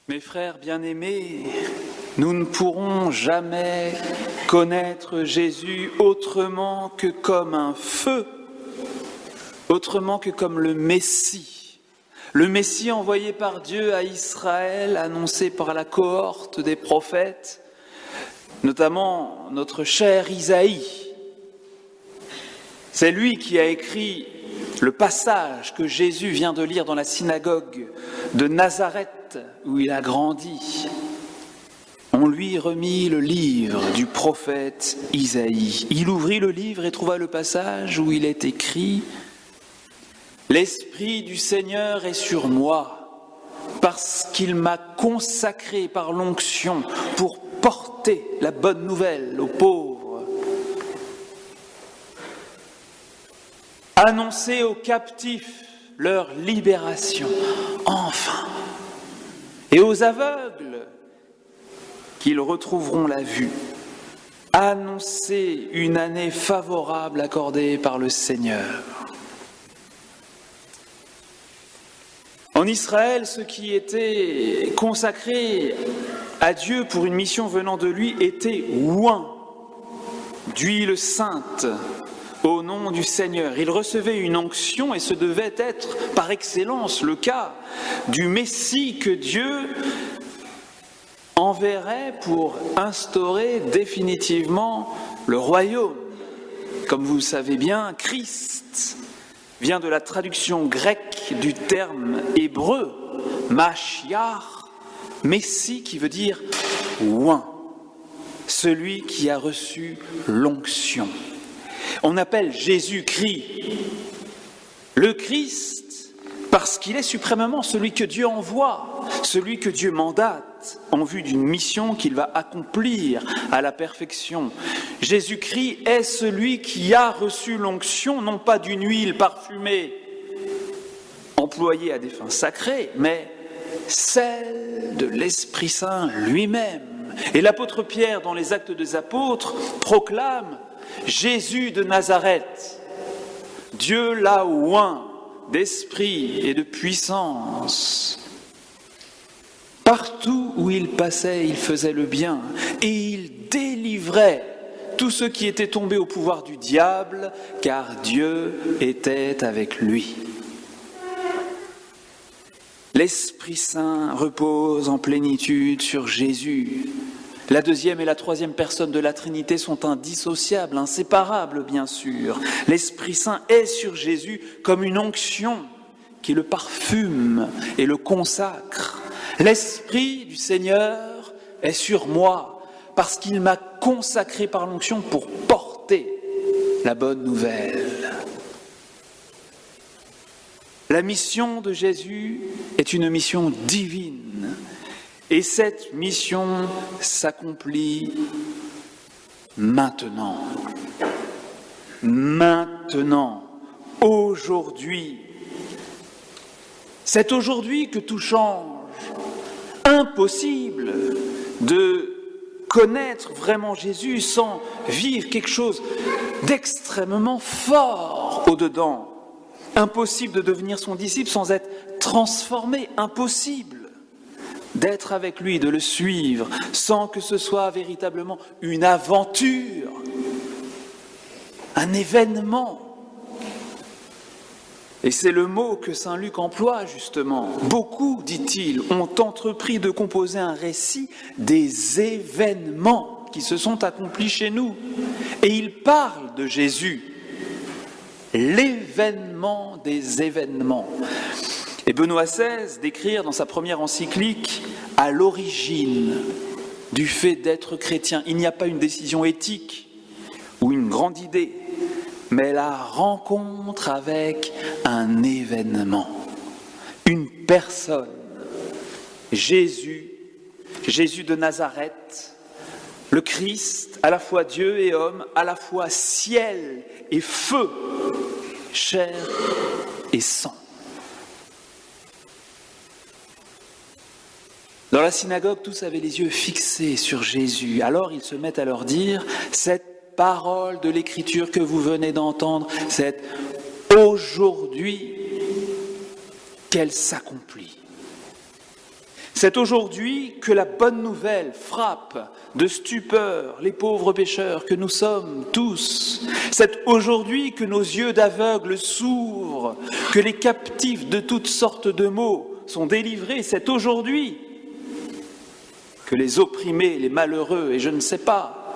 Mes frères bien-aimés, nous ne pourrons jamais connaître Jésus autrement que comme un feu, autrement que comme le Messie envoyé par Dieu à Israël, annoncé par la cohorte des prophètes, notamment notre cher Isaïe. C'est lui qui a écrit le passage que Jésus vient de lire dans la synagogue de Nazareth, où il a grandi. On lui remit le livre du prophète Isaïe. Il ouvrit le livre et trouva le passage où il est écrit « L'Esprit du Seigneur est sur moi, parce qu'il m'a consacré par l'onction pour porter la bonne nouvelle aux pauvres, annoncer aux captifs leur libération, enfin, et aux aveugles qu'ils retrouveront la vue, annoncer une année favorable accordée par le Seigneur. » En Israël, ceux qui étaient consacrés à Dieu pour une mission venant de lui étaient oints d'huile sainte au nom du Seigneur. Ils recevaient une onction et ce devait être par excellence le cas du Messie que Dieu enverrait pour instaurer définitivement le royaume. Comme vous le savez bien, Christ vient de la traduction grecque du terme hébreu, Mashiach, Messie qui veut dire oint, celui qui a reçu l'onction. On appelle Jésus-Christ le Christ parce qu'il est suprêmement celui que Dieu envoie, celui que Dieu mandate en vue d'une mission qu'il va accomplir à la perfection. Jésus-Christ est celui qui a reçu l'onction, non pas d'une huile parfumée employée à des fins sacrées, mais celle de l'Esprit Saint lui-même. Et l'apôtre Pierre, dans les Actes des Apôtres, proclame « Jésus de Nazareth, Dieu l'a oint d'esprit et de puissance. » Partout où il passait, il faisait le bien et il délivrait tous ceux qui étaient tombés au pouvoir du diable, car Dieu était avec lui. L'Esprit Saint repose en plénitude sur Jésus. La deuxième et la troisième personne de la Trinité sont indissociables, inséparables bien sûr. L'Esprit Saint est sur Jésus comme une onction qui le parfume et le consacre. L'Esprit du Seigneur est sur moi parce qu'il m'a consacré par l'onction pour porter la bonne nouvelle. La mission de Jésus est une mission divine et cette mission s'accomplit maintenant. Maintenant, aujourd'hui. C'est aujourd'hui que tout change. Impossible de connaître vraiment Jésus sans vivre quelque chose d'extrêmement fort au-dedans. Impossible de devenir son disciple sans être transformé. Impossible d'être avec lui, de le suivre, sans que ce soit véritablement une aventure, un événement. Et c'est le mot que saint Luc emploie justement. Beaucoup, dit-il, ont entrepris de composer un récit des événements qui se sont accomplis chez nous. Et il parle de Jésus, l'événement des événements. Et Benoît XVI décrire dans sa première encyclique à l'origine du fait d'être chrétien. Il n'y a pas une décision éthique ou une grande idée, mais la rencontre avec un événement, une personne, Jésus de Nazareth, le Christ, à la fois Dieu et homme, à la fois ciel et feu, chair et sang. Dans la synagogue, tous avaient les yeux fixés sur Jésus. Alors ils se mettent à leur dire « Cette parole de l'Écriture que vous venez d'entendre, c'est aujourd'hui qu'elle s'accomplit. » C'est aujourd'hui que la bonne nouvelle frappe de stupeur les pauvres pécheurs que nous sommes tous. C'est aujourd'hui que nos yeux d'aveugles s'ouvrent, que les captifs de toutes sortes de maux sont délivrés. C'est aujourd'hui que les opprimés, les malheureux, et je ne sais pas,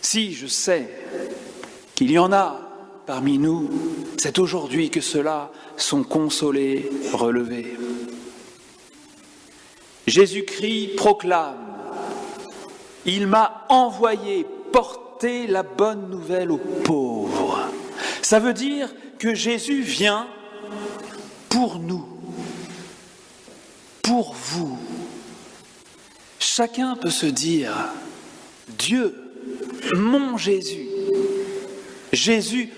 si je sais qu'il y en a parmi nous, c'est aujourd'hui que ceux-là sont consolés, relevés. Jésus-Christ proclame, « Il m'a envoyé porter la bonne nouvelle aux pauvres ». Ça veut dire que Jésus vient pour nous, pour vous. Chacun peut se dire, Dieu, mon Jésus, Jésus,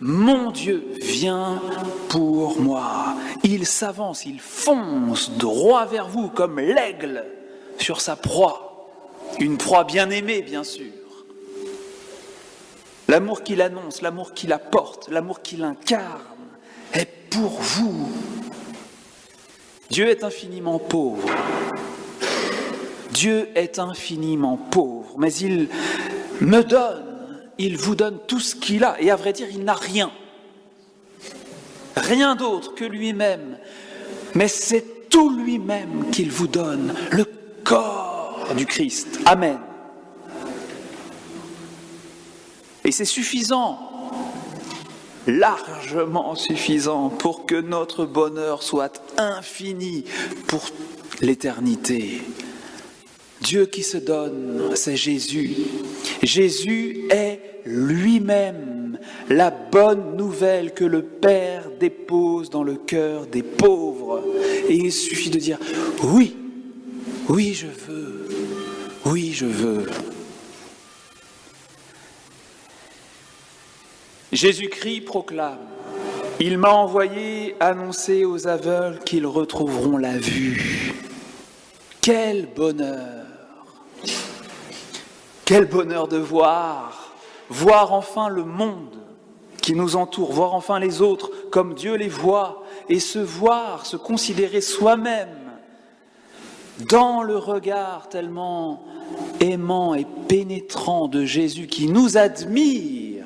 mon Dieu, vient pour moi. Il s'avance, il fonce droit vers vous comme l'aigle sur sa proie. Une proie bien aimée, bien sûr. L'amour qu'il annonce, l'amour qu'il apporte, l'amour qu'il incarne est pour vous. Dieu est infiniment pauvre. Dieu est infiniment pauvre, mais il me donne. Il vous donne tout ce qu'il a, et à vrai dire, il n'a rien. Rien d'autre que lui-même. Mais c'est tout lui-même qu'il vous donne, le corps du Christ. Amen. Et c'est suffisant, largement suffisant, pour que notre bonheur soit infini pour l'éternité. Dieu qui se donne, c'est Jésus. Jésus est lui-même la bonne nouvelle que le Père dépose dans le cœur des pauvres. Et il suffit de dire « Oui, oui je veux, oui je veux ». Jésus-Christ proclame « Il m'a envoyé annoncer aux aveugles qu'ils retrouveront la vue ». Quel bonheur! Quel bonheur de voir enfin le monde qui nous entoure, voir enfin les autres comme Dieu les voit, et se considérer soi-même dans le regard tellement aimant et pénétrant de Jésus qui nous admire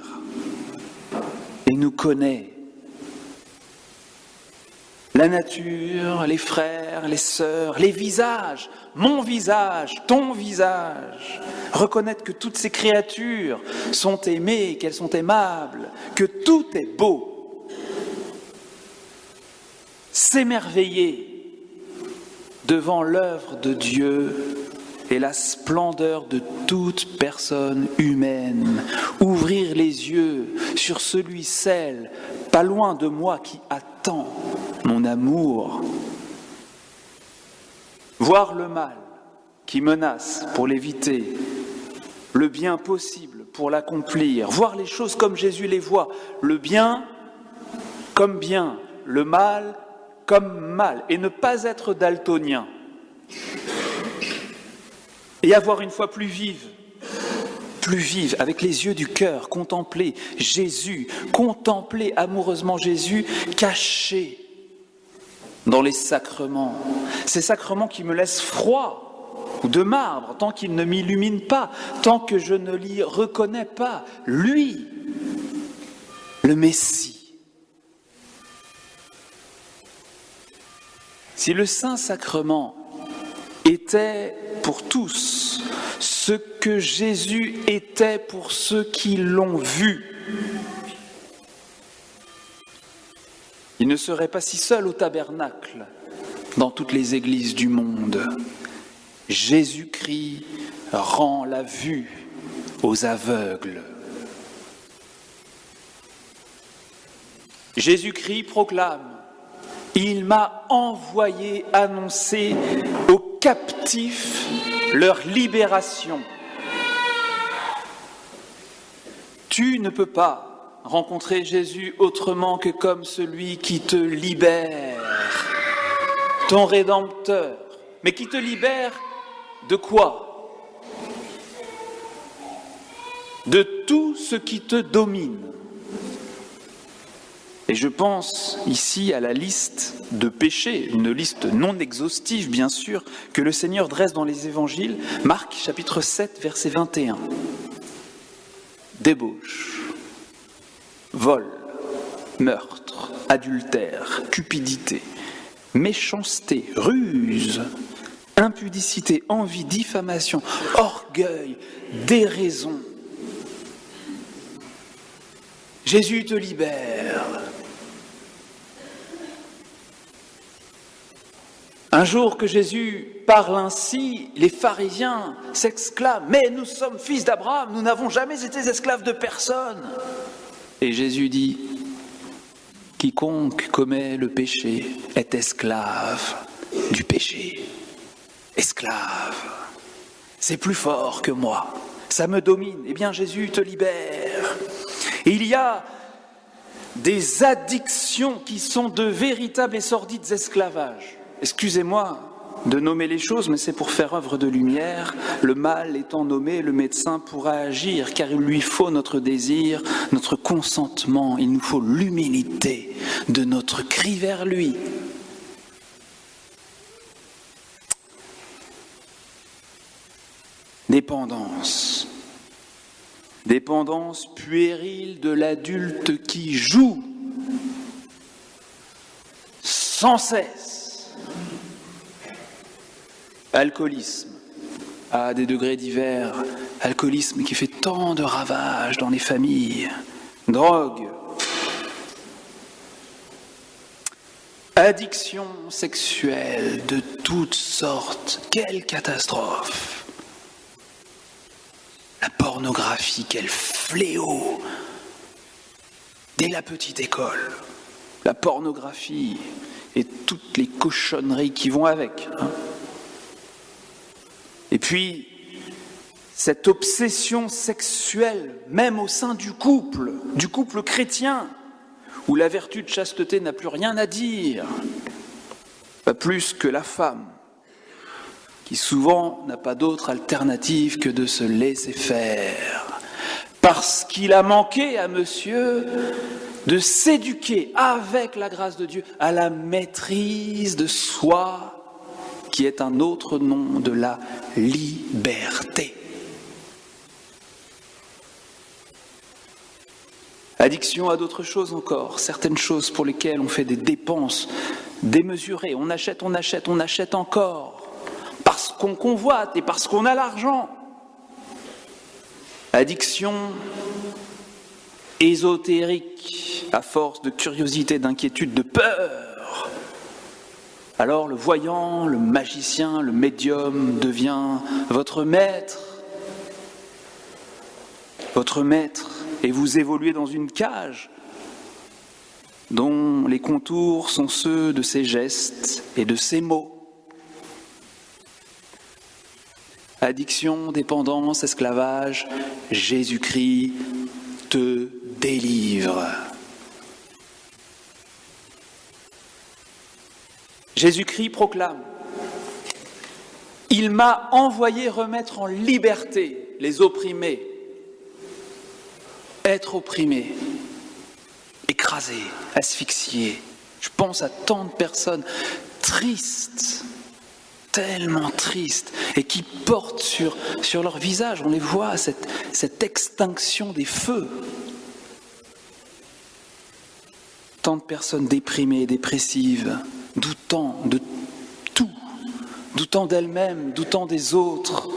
et nous connaît. La nature, les frères, les sœurs, les visages, mon visage, ton visage. Reconnaître que toutes ces créatures sont aimées, qu'elles sont aimables, que tout est beau. S'émerveiller devant l'œuvre de Dieu et la splendeur de toute personne humaine. Ouvrir les yeux sur celui, celle, pas loin de moi qui attend mon amour. Voir le mal qui menace pour l'éviter, le bien possible pour l'accomplir, voir les choses comme Jésus les voit, le bien comme bien, le mal comme mal, et ne pas être daltonien. Et avoir une foi plus vive, avec les yeux du cœur, contempler Jésus, contempler amoureusement Jésus caché dans les sacrements. Ces sacrements qui me laissent froid ou de marbre, tant qu'ils ne m'illuminent pas, tant que je ne l'y reconnais pas, lui, le Messie. Si le Saint-Sacrement était pour tous ce que Jésus était pour ceux qui l'ont vu, il ne serait pas si seul au tabernacle dans toutes les églises du monde. Jésus-Christ rend la vue aux aveugles. Jésus-Christ proclame « Il m'a envoyé annoncer aux captifs leur libération ». Tu ne peux pas rencontrer Jésus autrement que comme celui qui te libère, ton Rédempteur. Mais qui te libère de quoi? De tout ce qui te domine. Et je pense ici à la liste de péchés, une liste non exhaustive bien sûr, que le Seigneur dresse dans les évangiles. Marc chapitre 7 verset 21. Débauche, vol, meurtre, adultère, cupidité, méchanceté, ruse, impudicité, envie, diffamation, orgueil, déraison. Jésus te libère. Un jour que Jésus parle ainsi, les pharisiens s'exclament « Mais nous sommes fils d'Abraham, nous n'avons jamais été esclaves de personne !» Et Jésus dit « Quiconque commet le péché est esclave du péché. » Esclave, c'est plus fort que moi, ça me domine. Eh bien Jésus te libère. Et il y a des addictions qui sont de véritables et sordides esclavages. Excusez-moi de nommer les choses, mais c'est pour faire œuvre de lumière. Le mal étant nommé, le médecin pourra agir, car il lui faut notre désir, notre consentement, il nous faut l'humilité de notre cri vers lui. Dépendance. Dépendance puérile de l'adulte qui joue sans cesse. Alcoolisme, à des degrés divers, alcoolisme qui fait tant de ravages dans les familles. Drogue, addiction sexuelle de toutes sortes, quelle catastrophe! La pornographie, quel fléau! Dès la petite école, la pornographie et toutes les cochonneries qui vont avec. Et puis, cette obsession sexuelle, même au sein du couple chrétien, où la vertu de chasteté n'a plus rien à dire, pas plus que la femme, qui souvent n'a pas d'autre alternative que de se laisser faire, parce qu'il a manqué à monsieur de s'éduquer avec la grâce de Dieu à la maîtrise de soi, qui est un autre nom de la liberté. Addiction à d'autres choses encore, certaines choses pour lesquelles on fait des dépenses démesurées, on achète encore, parce qu'on convoite et parce qu'on a l'argent. Addiction ésotérique, à force de curiosité, d'inquiétude, de peur. Alors le voyant, le magicien, le médium devient votre maître, et vous évoluez dans une cage dont les contours sont ceux de ses gestes et de ses mots. Addiction, dépendance, esclavage, Jésus-Christ te délivre. Jésus-Christ proclame « Il m'a envoyé remettre en liberté les opprimés. » Être opprimé, écrasé, asphyxié. Je pense à tant de personnes tristes, tellement tristes, et qui portent sur leur visage, on les voit, cette extinction des feux. Tant de personnes déprimées, dépressives, doutant de tout, doutant d'elles-mêmes, doutant des autres.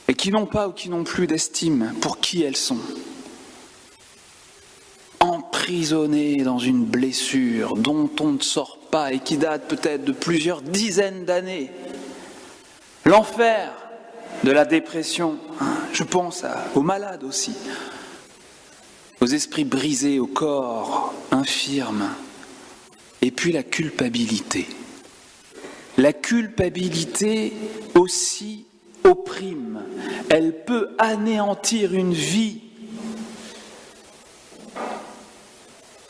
Et qui n'ont pas ou qui n'ont plus d'estime pour qui elles sont. Emprisonnées dans une blessure dont on ne sort pas et qui date peut-être de plusieurs dizaines d'années. L'enfer de la dépression, je pense aux malades aussi, aux esprits brisés, au corps infirme. Et puis la culpabilité. La culpabilité aussi opprime. Elle peut anéantir une vie.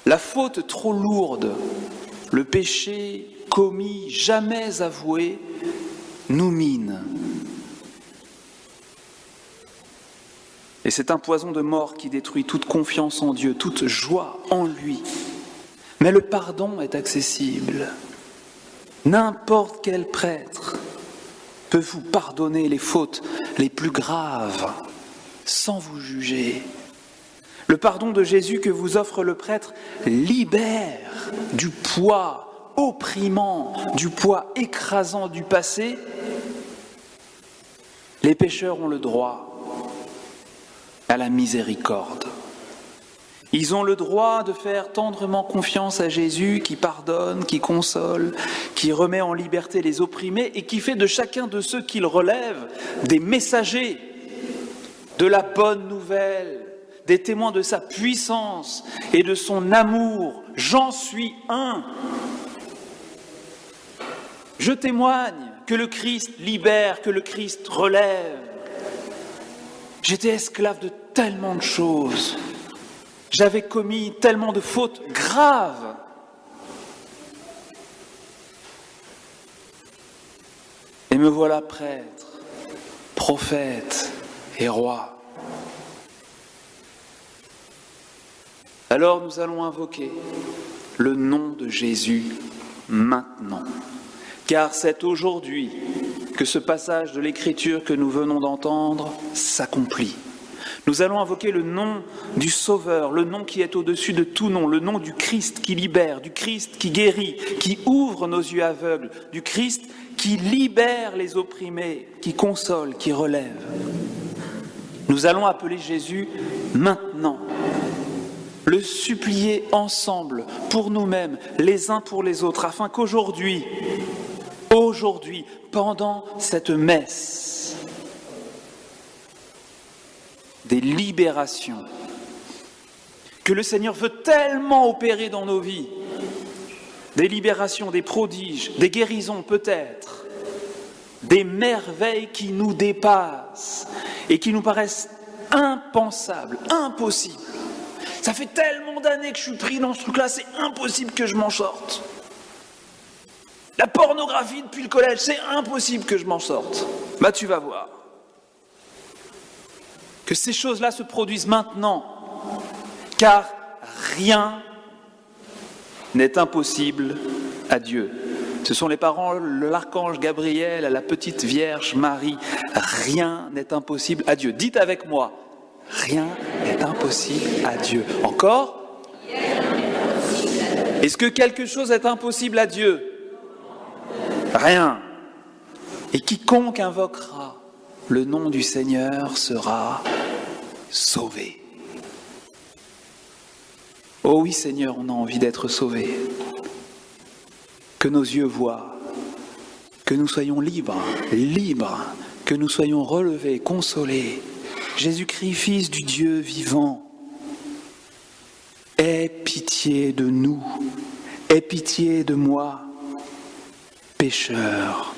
La faute trop lourde, le péché commis, jamais avoué, nous mine. Et c'est un poison de mort qui détruit toute confiance en Dieu, toute joie en lui. Mais le pardon est accessible. N'importe quel prêtre peut vous pardonner les fautes les plus graves sans vous juger. Le pardon de Jésus que vous offre le prêtre libère du poids opprimant, du poids écrasant du passé. Les pécheurs ont le droit à la miséricorde. Ils ont le droit de faire tendrement confiance à Jésus qui pardonne, qui console, qui remet en liberté les opprimés et qui fait de chacun de ceux qu'il relève des messagers de la bonne nouvelle, des témoins de sa puissance et de son amour. J'en suis un. Je témoigne que le Christ libère, que le Christ relève. J'étais esclave de tellement de choses. J'avais commis tellement de fautes graves. Et me voilà prêtre, prophète et roi. Alors nous allons invoquer le nom de Jésus maintenant. Car c'est aujourd'hui que ce passage de l'Écriture que nous venons d'entendre s'accomplit. Nous allons invoquer le nom du Sauveur, le nom qui est au-dessus de tout nom, le nom du Christ qui libère, du Christ qui guérit, qui ouvre nos yeux aveugles, du Christ qui libère les opprimés, qui console, qui relève. Nous allons appeler Jésus maintenant, le supplier ensemble, pour nous-mêmes, les uns pour les autres, afin qu'aujourd'hui, pendant cette messe, des libérations que le Seigneur veut tellement opérer dans nos vies, des libérations, des prodiges, des guérisons peut-être, des merveilles qui nous dépassent et qui nous paraissent impensables, impossibles. Ça fait tellement d'années que je suis pris dans ce truc-là, c'est impossible que je m'en sorte. La pornographie depuis le collège, c'est impossible que je m'en sorte. Bah tu vas voir. Que ces choses-là se produisent maintenant, car rien n'est impossible à Dieu. Ce sont les paroles de l'archange Gabriel à la petite Vierge Marie. Rien n'est impossible à Dieu. Dites avec moi, rien n'est impossible à Dieu. Encore ? Est-ce que quelque chose est impossible à Dieu ? Rien. Et quiconque invoquera le nom du Seigneur sera sauvé. Oh oui Seigneur, on a envie d'être sauvés. Que nos yeux voient, que nous soyons libres, que nous soyons relevés, consolés. Jésus-Christ, Fils du Dieu vivant, aie pitié de nous, aie pitié de moi, pécheur.